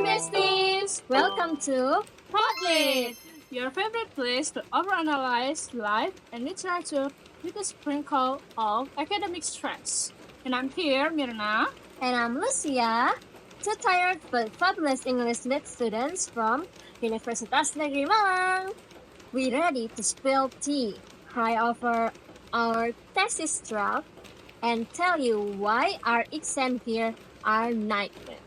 besties! Welcome to PodLit, your favorite place to overanalyze life and literature with a sprinkle of academic stress. And I'm here, Mirna. And I'm Lusia, two tired but fabulous English lit students from Universitas Negeri Malang. We ready to spill tea, cry over our thesis draft, and tell you why our exam here are nightmare.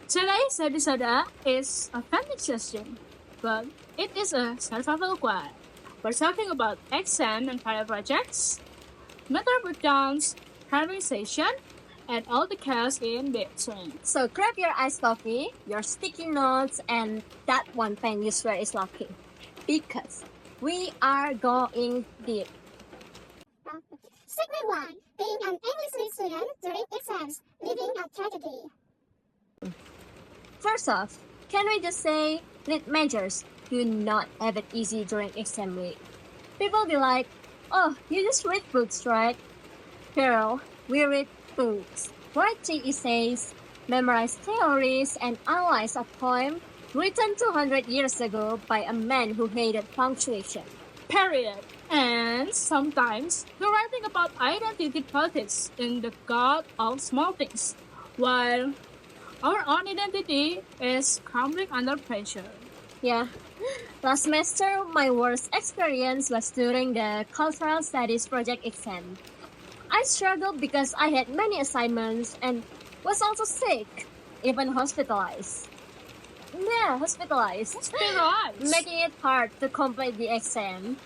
Today's episode is a family session, but it is a survival guide. We're talking about exam and final projects, method breakdowns, conversation, and all the chaos in between. So grab your iced coffee, your sticky notes, and that one pen you swear is lucky. Because we are going deep. Segment 1. Being an English lit student during exams. Living a tragedy. First off, can we just say lit majors do not have it easy during exam week? People be like, oh, you just read books, right? Girl, we read books, write essays, memorize theories, and analyze a poem written 200 years ago by a man who hated punctuation. Period. And sometimes we're writing about identity politics in the God of Small Things, while our own identity is crumbling under pressure. Yeah. Last semester, my worst experience was during the Cultural Studies project exam. I struggled because I had many assignments and was also sick, even hospitalized. Yeah, hospitalized. Making it hard to complete the exam.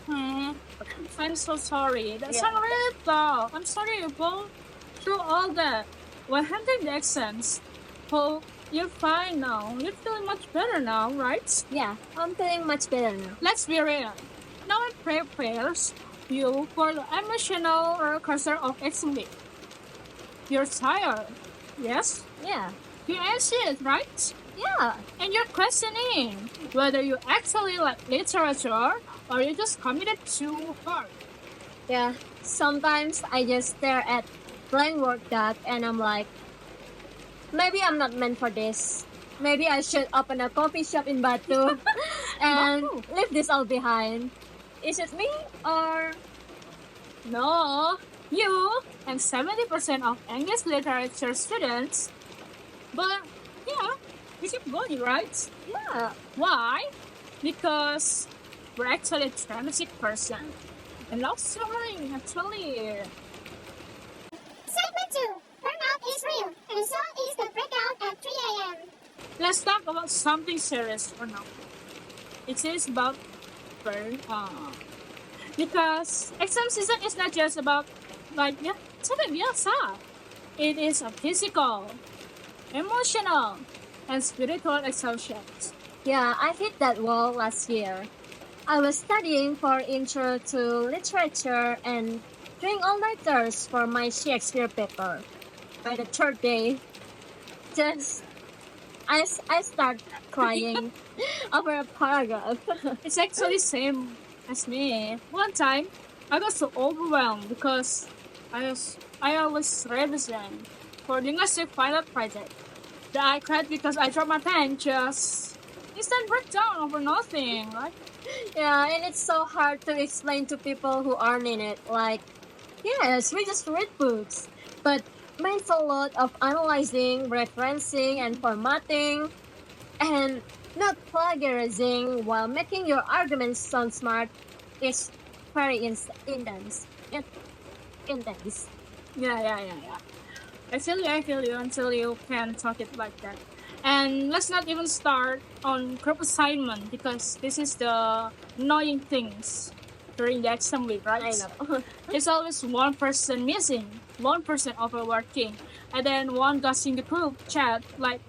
I'm so sorry. That's not really tough. I'm sorry you go through all that. While handling the exams, hope you're fine now. You're feeling much better now, right? Yeah, I'm feeling much better now. Let's be real. Now it prepares you for the emotional roller coaster of exam week. You're tired, yes? Yeah. You anxious, right? Yeah. And you're questioning whether you actually like literature or you just committed too hard. Yeah. Sometimes I just stare at blank word doc and I'm like, maybe I'm not meant for this. Maybe I should open a coffee shop in Batu and leave this all behind. Is it me or... No, you and 70% of English literature students. But yeah, we keep going, right? Yeah. Why? Because we're actually a dramatic person. And love story, actually. Segment 2. Burnout is real, and so is the breakdown at 3 a.m. Let's talk about something serious for now. It is about burnout. Because exam season is not just about, something biasa. It is a physical, emotional, and spiritual exhaustion. Yeah, I hit that wall last year. I was studying for Intro to Literature and doing all-nighters for my Shakespeare paper. By the third day, I start crying over a paragraph. It's actually same as me. One time, I got so overwhelmed because I was revision for linguistic final project that I cried because I dropped my pen just instant breakdown over nothing, right? Yeah, and it's so hard to explain to people who aren't in it. Like, yes, we just read books, but mental load of analyzing, referencing, and formatting, and not plagiarizing while making your arguments sound smart is very intense. Intense. Yeah. I feel you until you can talk it like that. And let's not even start on group assignment because this is the annoying things during the exam week, right? I know. It's always one person missing, one person overworking, and then one goes in the group chat like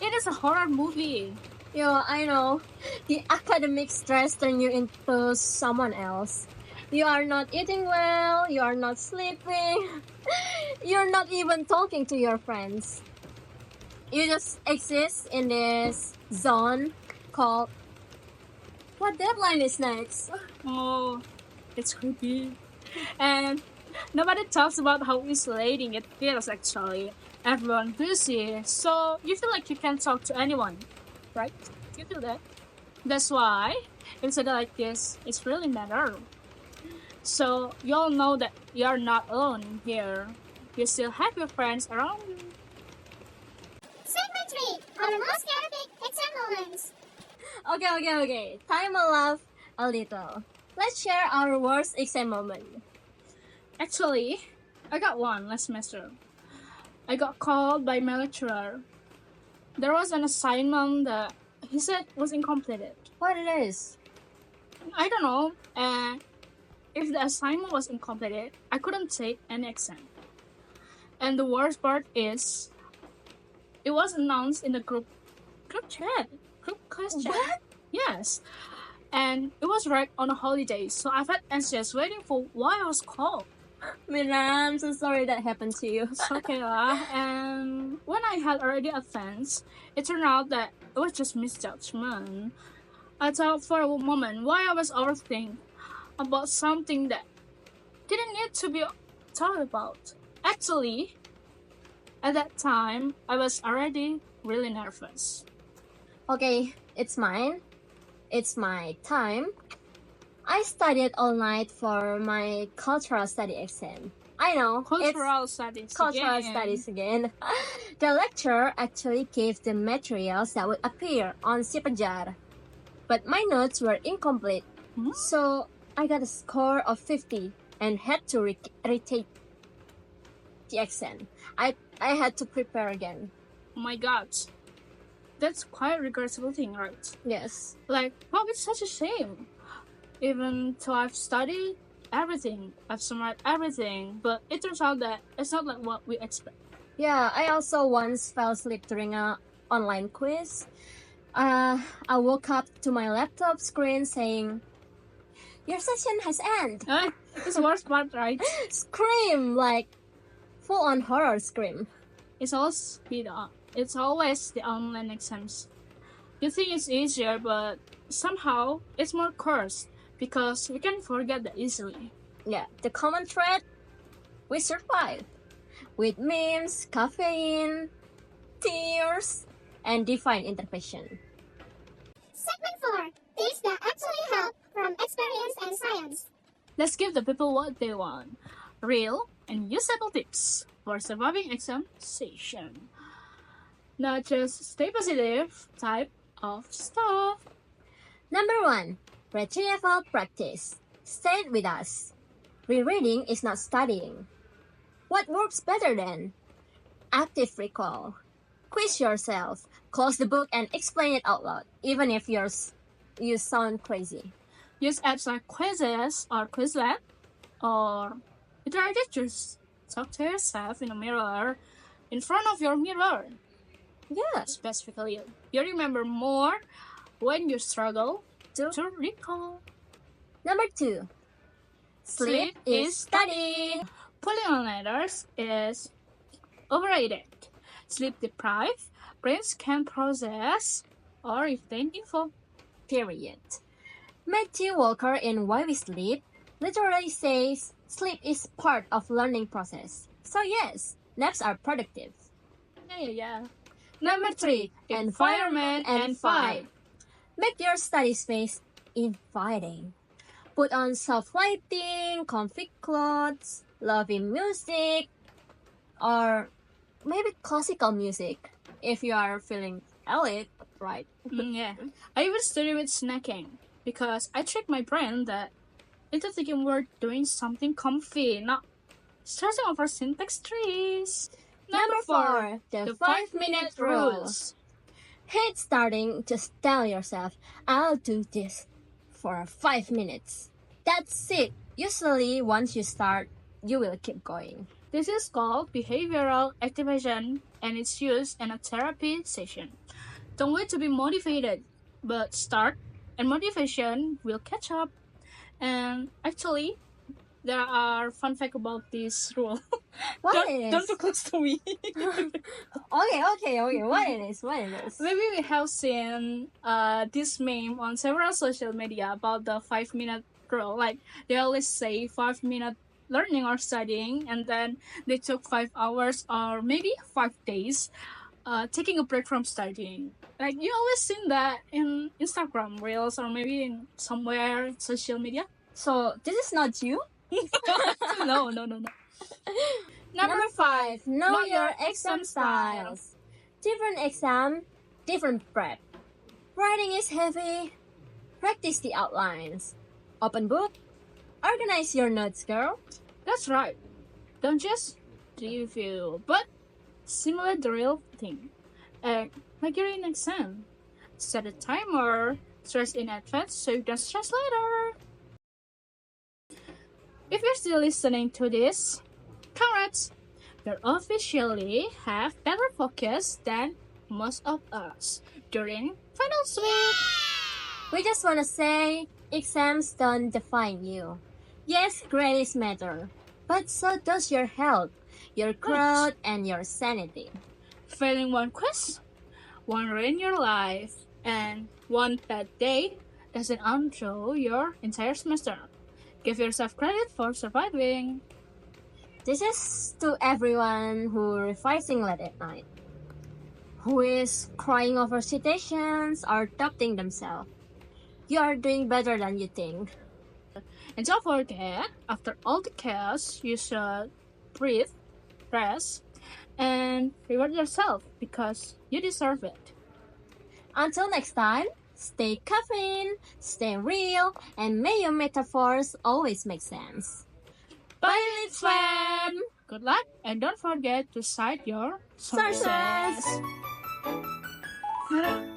it is a horror movie. Yeah, I know. The academic stress turns you into someone else. You are not eating well, you are not sleeping, you're not even talking to your friends. You just exist in this zone called what deadline is next? Oh, it's creepy. And nobody talks about how isolating it feels actually. Everyone busy, so you feel like you can't talk to anyone, right? You feel that? That's why episode like this is really matter. So you all know that you're not alone here. You still have your friends around you. Segment 3, our most chaotic exam moments. Okay. Time to laugh a little. Let's share our worst exam moment. Actually, I got one last semester. I got called by my lecturer. There was an assignment that he said was incomplete. What it is? I don't know. And if the assignment was incomplete, I couldn't take any exam. And the worst part is, it was announced in the group class chat. What? Yes. And it was right on a holiday, so I've had anxious waiting for why I was called. Mirna, I'm so sorry that happened to you. It's okay lah. And when I had already advanced, it turned out that it was just misjudgment. I thought for a moment why I was overthinking about something that didn't need to be thought about. Actually, at that time, I was already really nervous. Okay, it's mine. It's my time. I studied all night for my cultural study exam. I know, Cultural studies. cultural again. studies again. The lecturer actually gave the materials that would appear on Sipajar. But my notes were incomplete, so I got a score of 50 and had to retake the exam. I had to prepare again. Oh my god. That's quite a regrettable thing, right? Yes. Like, wow, it's such a shame. Even though I've studied everything, I've summarized everything, but it turns out that it's not like what we expect. Yeah, I also once fell asleep during a online quiz. I woke up to my laptop screen saying, "Your session has ended." It's the worst part, right? Scream, like full-on horror scream. It's always the online exams. You think it's easier, but somehow it's more cursed because we can forget that easily. Yeah, the common thread, we survive. With memes, caffeine, tears, and divine intervention. Segment 4, tips that actually help from experience and science. Let's give the people what they want. Real and usable tips for surviving exam session. Not just stay positive type of stuff. Number 1, retrieval practice. Stay with us. Rereading is not studying. What works better then? Active recall. Quiz yourself. Close the book and explain it out loud, even if you sound crazy. Use apps like Quizzes or Quizlet, or either just talk to yourself in a mirror, in front of your mirror. Yeah. Specifically, you remember more when you struggle to recall. Number 2, sleep is study. Pulling on letters is overrated. Sleep deprived brains can process or retain info. Period. Matthew Walker in Why We Sleep literally says sleep is part of learning process. So yes, naps are productive. Yeah. Number 3, environment and vibe. Make your study space inviting. Put on soft lighting, comfy clothes, lovely music, or maybe classical music if you are feeling elite, right? Yeah. I even study with snacking because I trick my brain that into thinking we're doing something comfy, not stressing over syntax trees. Number 4, the 5-minute rules. Hate starting, just tell yourself, I'll do this for 5 minutes. That's it. Usually, once you start, you will keep going. This is called behavioral activation and it's used in a therapy session. Don't wait to be motivated, but start and motivation will catch up. And actually, there are fun fact about this rule. What Don't too close to me. Okay. What it is? Maybe we have seen this meme on several social media about the 5-minute rule. Like they always say 5 minutes learning or studying, and then they took 5 hours or maybe 5 days taking a break from studying. Like you always seen that in Instagram reels or maybe in somewhere in social media. So this is not you? No, no, no, no. Number 5. Know your exam styles. Different exam, different prep. Writing is heavy. Practice the outlines. Open book. Organize your notes, girl. That's right. Don't just review, but simulate the real thing. Like you're in an exam. Set a timer. Stress in advance so you don't stress later. If you're still listening to this, congrats! You officially have better focus than most of us during finals week. We just want to say exams don't define you. Yes, grades matter, but so does your health, your growth, and your sanity. Failing one quiz, one ruin your life, and one bad day doesn't undo your entire semester. Give yourself credit for surviving. This is to everyone who revising late at night, who is crying over citations or doubting themselves. You are doing better than you think. And don't forget, after all the chaos, you should breathe, rest, and reward yourself because you deserve it. Until next time, stay caffeine, stay real, and may your metaphors always make sense. Bye, Lit Fam! Good luck, and don't forget to cite your Sources. sources.